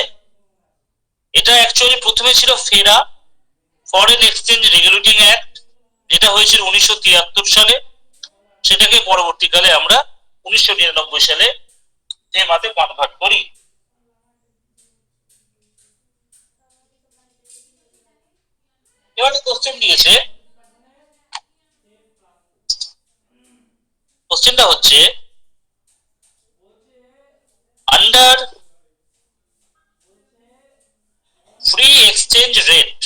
এটা অ্যাকচুয়ালি প্রথমে ছিল ফেরা, ফরেন এক্সচেঞ্জ রেগুলেটিং অ্যাক্ট, যেটা হয়েছিল 1973 সালে। সেটাকে পরবর্তীকালে আমরা 1999 সালে ফেমাতে কনভার্ট করি। এবারে কোশ্চেন দিয়েছে, কোশ্চেনটা হচ্ছে under free exchange rate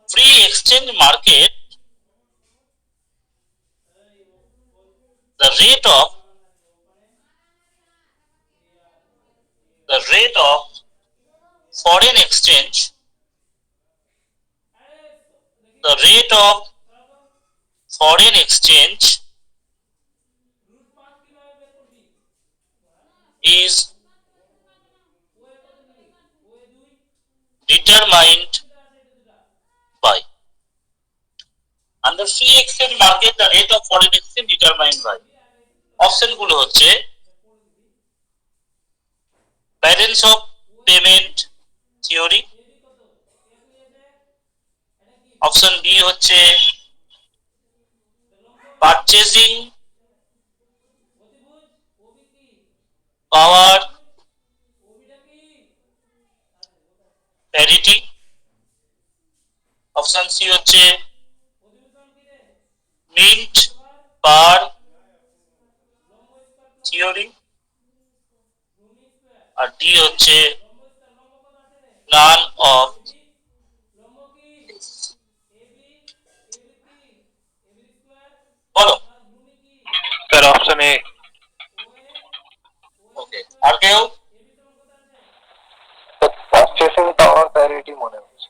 free exchange market, the rate of foreign exchange, the rate of foreign exchange is determined by, under free exchange market the rate of foreign exchange determined by, option গুলো হচ্ছে balance of payment theory, option B হচ্ছে purchasing power parity, option C হচ্ছে মিন্ট পার থিওরি, আর ডি হচ্ছে নান অফ। বলো। Sir option A. ওকে, আর কেউ? পারচেসিং পাওয়ার প্যারিটি মনে হচ্ছে।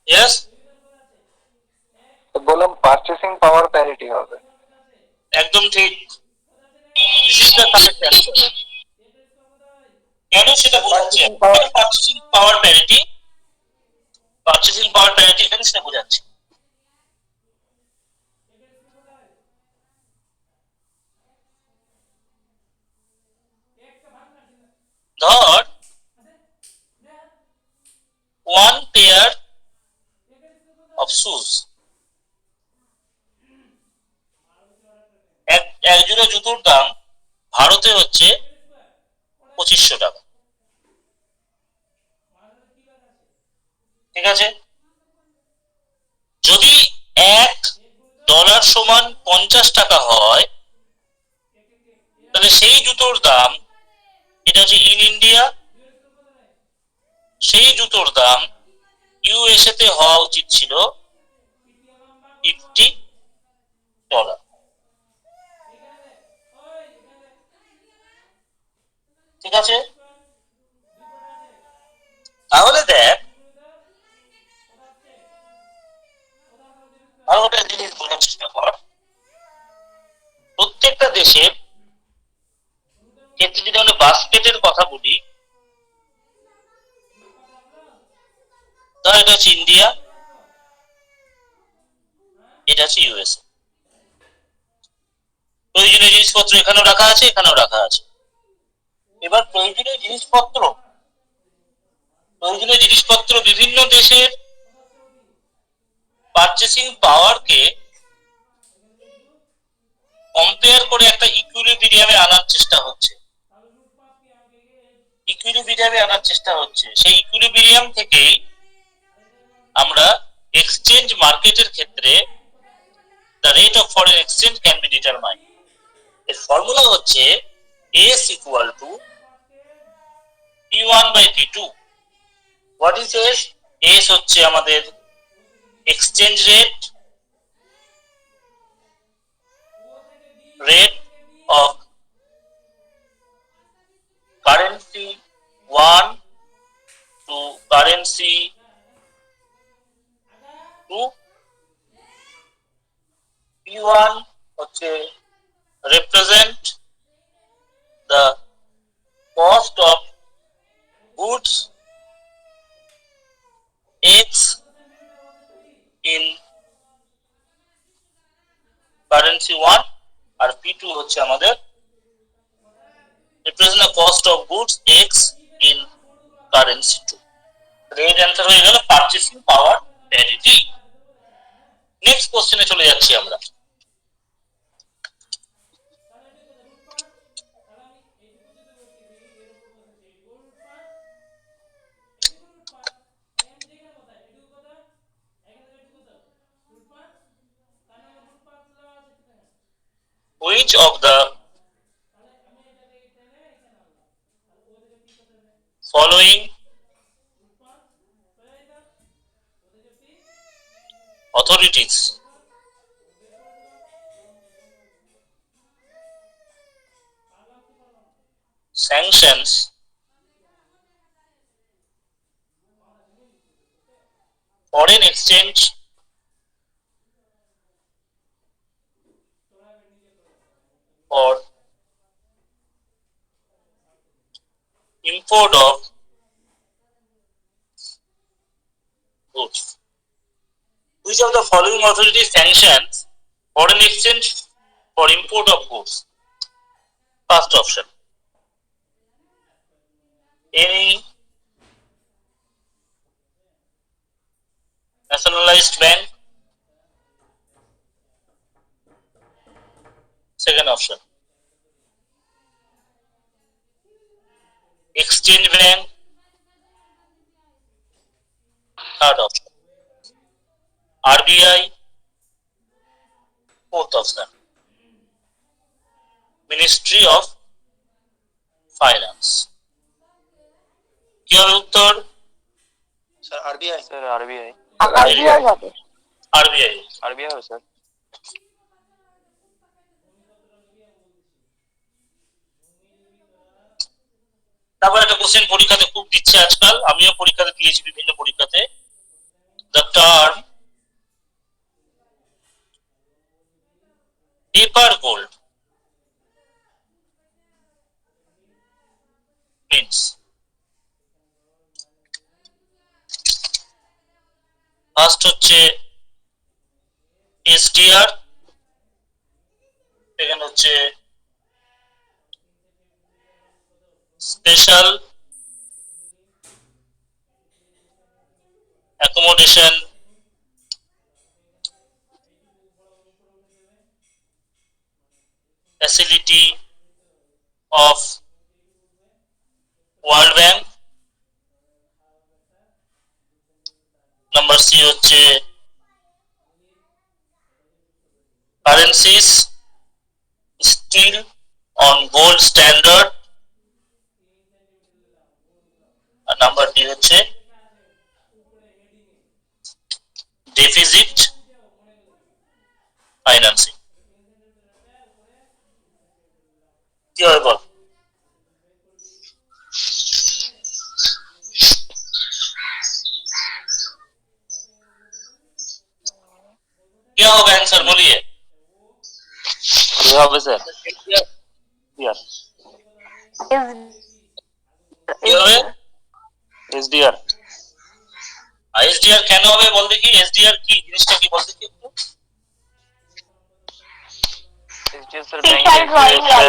ইয়েস, বললাম পারচেসিং পাওয়ার প্যারিটি হবে। একদম ঠিক। This is the correct answer. কেন সেটা বোঝাচ্ছি, পারচেসিং পাওয়ার প্যারিটি, পারচেসিং পাওয়ার প্যারিটি এখানে সেটা বোঝাচ্ছি। ধর one pair of shoes, এক জোড়া জুতোর দাম ভারতে হচ্ছে 2500 টাকা। ঠিক আছে, যদি $1 সমান 50 টাকা হয়, তাহলে সেই জুতোর দাম, এটা হচ্ছে ইন ইন্ডিয়া, সেই জুতোর দাম ইউএসএ তে হওয়া উচিত ছিল $50। ঠিক আছে, তাহলে দেখ আরো একটা জিনিস বোঝার চেষ্টা কর। প্রত্যেকটা দেশের ক্ষেত্রে যদি আমরা বাস্কেটের কথা বলি, ধর এটা হচ্ছে ইন্ডিয়া, এটা হচ্ছে ইউএসএ। প্রয়োজনীয় জিনিসপত্র এখানেও রাখা আছে, এখানেও রাখা আছে। এবার প্রয়োজনীয় জিনিসপত্র বিভিন্ন দেশের পারচেসিং পাওয়ারকে কম্পেয়ার করে একটা ইকুইলিব্রিয়ামে আনার চেষ্টা হচ্ছে। সেই ইকুইলিব্রিয়াম থেকেই আমরা এক্সচেঞ্জ মার্কেটের ক্ষেত্রে the rate of foreign exchange can be determined. এর ফর্মুলা হচ্ছে S equal to P1 by P2. What is S? S হচ্ছে আমাদের exchange rate of currency 1 to currency 2. P1 হচ্ছে represent the cost of goods X in currency 1, R P2 হচ্ছে আমাদের represent the cost of goods X in currency 2. এর অ্যান্সার হয়ে গেল পারচেসিং পাওয়ার প্যারিটি। নেক্সট কোশ্চেনে চলে যাচ্ছি আমরা। Which of the following authorities sanctions foreign exchange or import of goods? Which of the following authorities sanctions foreign exchange for import of goods? First option, any nationalized bank. Second option, exchange bank. Third option, RBI. Fourth option, Ministry of Finance. কি হবে উত্তর? Sir RBI. Sir RBI. RBI হবে। আরবিআই হবে স্যার। তারপর একটা কোশ্চেন পরীক্ষাতে খুব দিচ্ছে আজকাল, আমিও পরীক্ষাতে দিয়েছি বিভিন্ন পরীক্ষাতে। The term paper gold means first হচ্ছে এসডিআর, সেকেন্ড হচ্ছে special accommodation facility of world bank. Number C হচ্ছে currencies still on gold standard, আর নাম্বার ডি হচ্ছে ডেফিসিট ফাইন্যান্সিং। কি হবে বল? क्या होगा आंसर बोलिए? क्या হবে স্যার? এসডিআর। কি হবে? এসডিআর। এসডিআর কেন হবে বল দেখি, এসডিআর কি জিনিসটা কি বল দেখি একটু। SDR sir Special drawing sir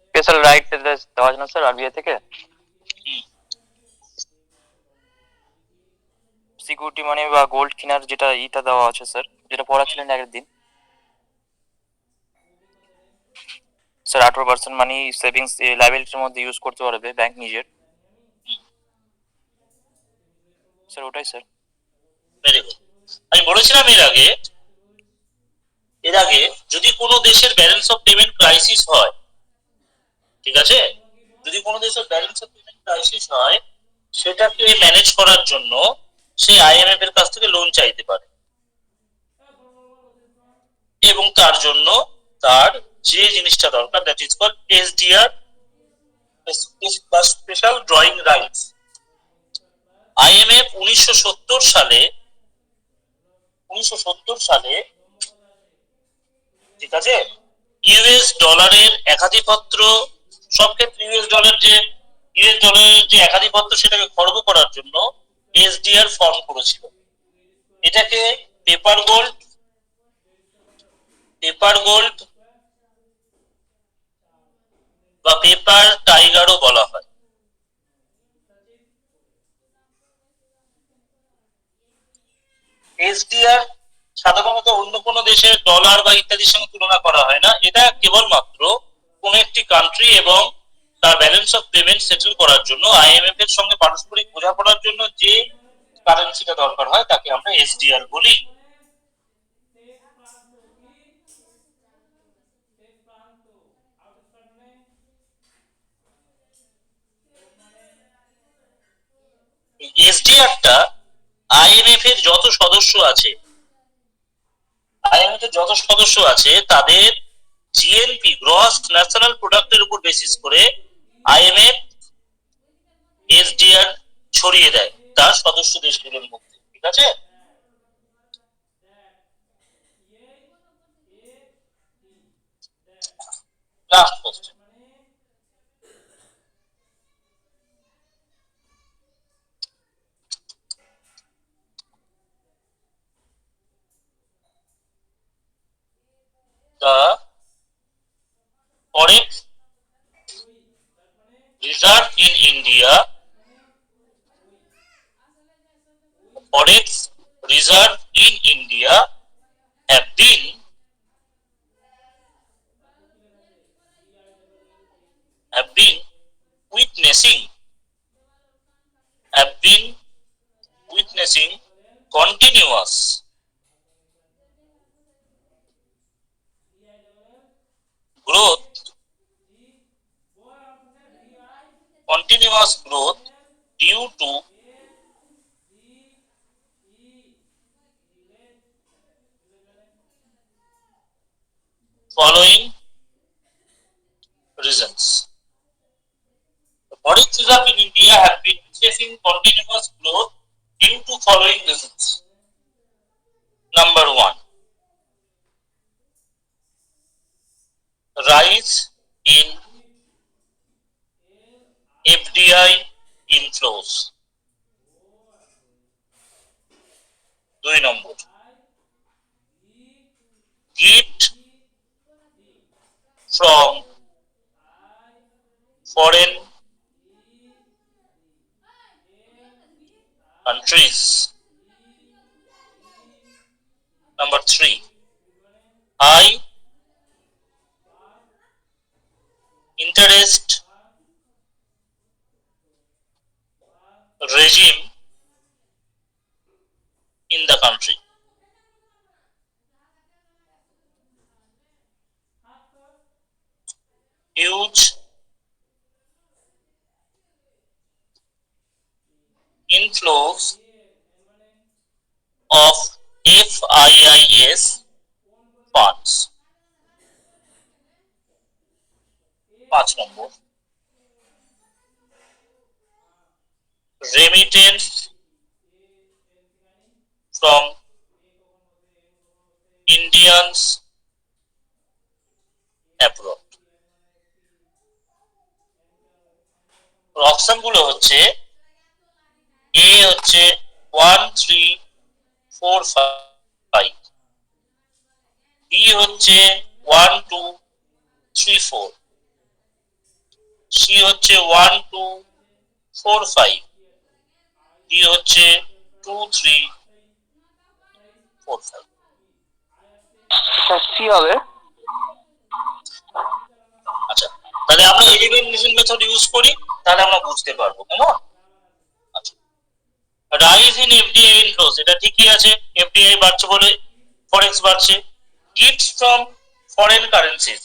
special right দেওয়া আছে না স্যার আরবিআই থেকে? সিকিউরিটি মানে বা গোল্ড কেনার যেটা ইটা দেওয়া আছে স্যার, যেটা পড়াছিলেন আগের দিন স্যার। 18% মানি সেভিংস লাইবিলিটির মধ্যে ইউজ করতে পারবে ব্যাংক নিজের স্যার, ওটাই স্যার। Very good. আমি বলেছিলাম এর আগে যদি কোনো দেশের ব্যালেন্স অফ পেমেন্ট ক্রাইসিস হয়, ঠিক আছে, যদি কোনো দেশের ব্যালেন্স অফ পেমেন্ট ক্রাইসিস হয়, সেটাকে ম্যানেজ করার জন্য সে আইএমএফ এর কাছ থেকে লোন চাইতে পারে, এবং তার জন্য তার যে জিনিসটা দরকার দ্যাট ইজ কল্ড এসডিআর বা স্পেশাল ড্রয়িং রাইটস। আইএমএফ 1970 সালে ঠিক আছে ইউএস ডলারের একাধিপত্র, সব ক্ষেত্রে ইউএস ডলারের যে একাধিপত্র সেটাকে খর্ব করার জন্য এসডিআর ফর্ম করেছিল। এটাকে পেপার গোল্ড বা পেপার টাইগারও বলা হয়। এসডিআর সাধারণত অন্য কোনো দেশের ডলার বা ইত্যাদির সঙ্গে তুলনা করা হয় না, এটা কেবলমাত্র কোন একটি কান্ট্রি এবং তার ব্যালেন্স অফ পেমেন্ট সেটেল করার জন্য আইএমএফ এর সঙ্গে পারস্পরিক বোঝাপড়ার জন্য যে কারেন্সিটা দরকার হয় তাকে আমরা এসডিআর বলি। এসডিআরটা আইএমএফ এর যত সদস্য আছে তাদের জিএনপি গ্রস ন্যাশনাল প্রোডাক্টের উপর বেসিস করে আইএমএফ এসডিআর ছড়িয়ে দেয় তার সদস্য দেশগুলোর মধ্যে, ঠিক আছে। Last question, the forex reserve in India, have been witnessing continuous growth due to following reasons. The forex reserve in India have been witnessing continuous growth due to following reasons. Number 1, FDI inflows. 2 number, gift from foreign countries. Number 3, high interest regime in the country. Huge inflows of FIIS funds. 5 number, remittance from Indians abroad. Option গুলো হচ্ছে এ হচ্ছে 1 3 4 5, বি হচ্ছে 1 2 3 4, সি হচ্ছে 1 2 4 5, ডি হচ্ছে 2 3 4 5. সি হবে। আচ্ছা, তাহলে আমরা এলিমিনেশন মেথড ইউজ করি, তাহলে আমরা বুঝতে পারবো, কেমন? আচ্ছা, রাইজ ইন এফডিআই ইনফ্লোস, এটা ঠিকই আছে, এফডিআই বাড়ছে বলে ফরেক্স বাড়ছে। গিফটস ফ্রম ফরেন কারেন্সিজ,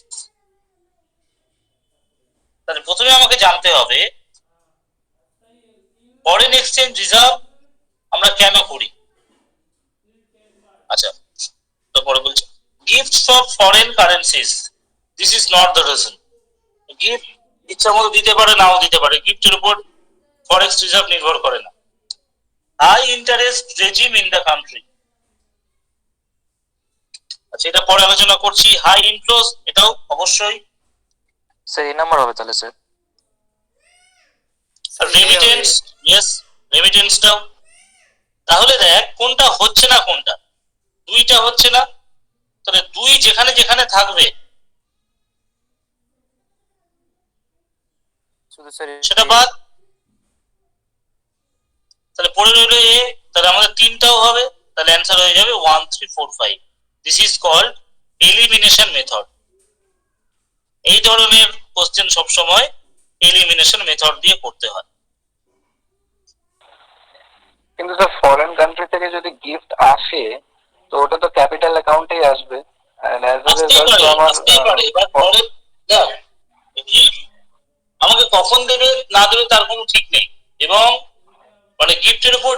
তাহলে প্রথমে আমাকে জানতে হবে ফরেন এক্সচেঞ্জ রিজার্ভ আমরা কেন করি। আচ্ছা, তো পরে বলছি gifts from foreign currencies, this is not the reason. Gift ইচ্ছা মতো দিতে পারে, নাও দিতে পারে, গিফটের উপর ফরেক্স রিজার্ভ নির্ভর করে না। High interest regime in the country, আচ্ছা এটা পরে আলোচনা করছি। হাই ইনফ্লোস, এটাও অবশ্যই। স্যার এই নাম্বার হবে তাহলে স্যার। Remittance, yes রেমিটেন্সটাও। তাহলে দেখ কোনটা হচ্ছে না, কোনটা দুইটা হচ্ছে না, তাহলে দুই যেখানে যেখানে থাকবে শুধু স্যার সেটা বাদ, তাহলে পড়ে রইল এ, তাহলে আমাদের তিনটাও হবে, তাহলে অ্যান্সার হয়ে যাবে 1 3 4 5। This is called elimination method. এই ধরনের কোশ্চেন সবসময় এলিমিনেশন মেথড দিয়ে করতে হয়। কিন্তু স্যার ফরেন কান্ট্রি থেকে যদি গিফট আসে তো ওটা তো ক্যাপিটাল অ্যাকাউন্টেই আসবে, and as a আসতেই result পারে, আমার আসতেই পারে। এবার পরে দেখ, গিফট আমাকে কখন দেবে না দেবে তার কোনো ঠিক নেই, এবং মানে গিফটের উপর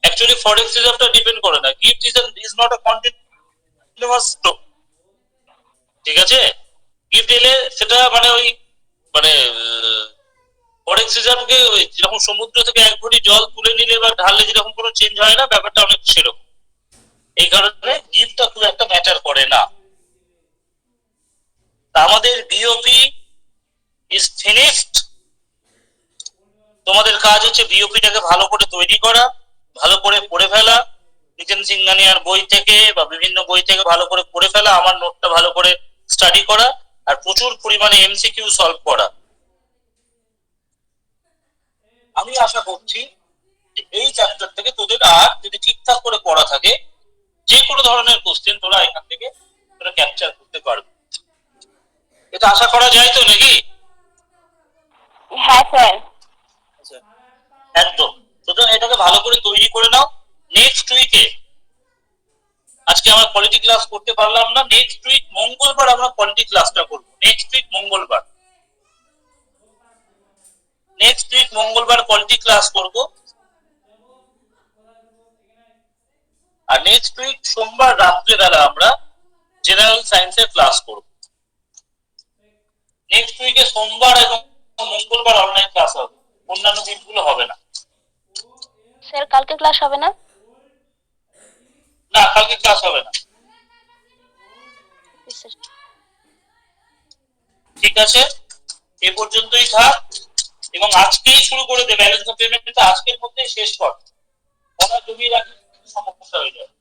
অ্যাকচুয়ালি ফরেক্স রিজার্ভটা ডিপেন্ড করে না। Gift is not a continuous flow, ঠিক আছে? গিফট এলে সেটা মানে ওই মানে ফরেক্স রিজার্ভকে ওই যেরকম সমুদ্র থেকে এক ভরি জল তুলে নিলে বা ঢাললে যেরকম কোনো চেঞ্জ হয় না, ব্যাপারটা অনেক সেরকম। এই কারণে গিফটটা খুব একটা ম্যাটার করে না। আমাদের বিওপি ইজ ফিনিশড। তোমাদের কাজ হচ্ছে বিওপিটাকে ভালো করে তৈরি করা, ভালো করে পড়ে ফেলা, নিতেন সিংহানিয়ার বই থেকে বা বিভিন্ন বই থেকে ভালো করে পড়ে ফেলা, আমার নোটটা ভালো করে স্টাডি করা, আর প্রচুর পরিমাণে এমসিকিউ সলভ করা। আমি আশা করছি এই চ্যাপ্টার থেকে তোদের আর যদি ঠিকঠাক করে পড়া থাকে, যে কোনো ধরনের কোশ্চেন তোরা এখান থেকে তোরা ক্যাপচার করতে পারবে। এটা আশা করা যায় তো নাকি? হ্যাঁ স্যার। একদম। সুতরাং এটাকে ভালো করে তৈরি করে নাও। নেক্সট উইকে, আজকে আমরা পলিটি ক্লাস করতে পারলাম না, নেক্সট উইক মঙ্গলবার আমরা পলিটি ক্লাসটা করবো। নেক্সট উইক মঙ্গলবার পলিটি ক্লাস করবো, আর নেক্সট উইক সোমবার রাত্রেবেলা আমরা জেনারেল সায়েন্সের ক্লাস করব। নেক্সট উইকে সোমবার এবং মঙ্গলবার অনলাইন ক্লাস হবে, অন্যান্য দিনগুলো হবে না। স্যার কালকে ক্লাস হবে না? না, কালকে ক্লাস হবে না। ঠিক আছে, এ পর্যন্তই থাক। এবং আজকেই শুরু করে দে, ব্যালেন্স অফ পেমেন্টটা আজকের মধ্যেই শেষ কর, ওরা জমিয়ে রাখলে সমস্যা হয়ে যাবে।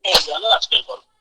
এই গেল আজকের গল্প।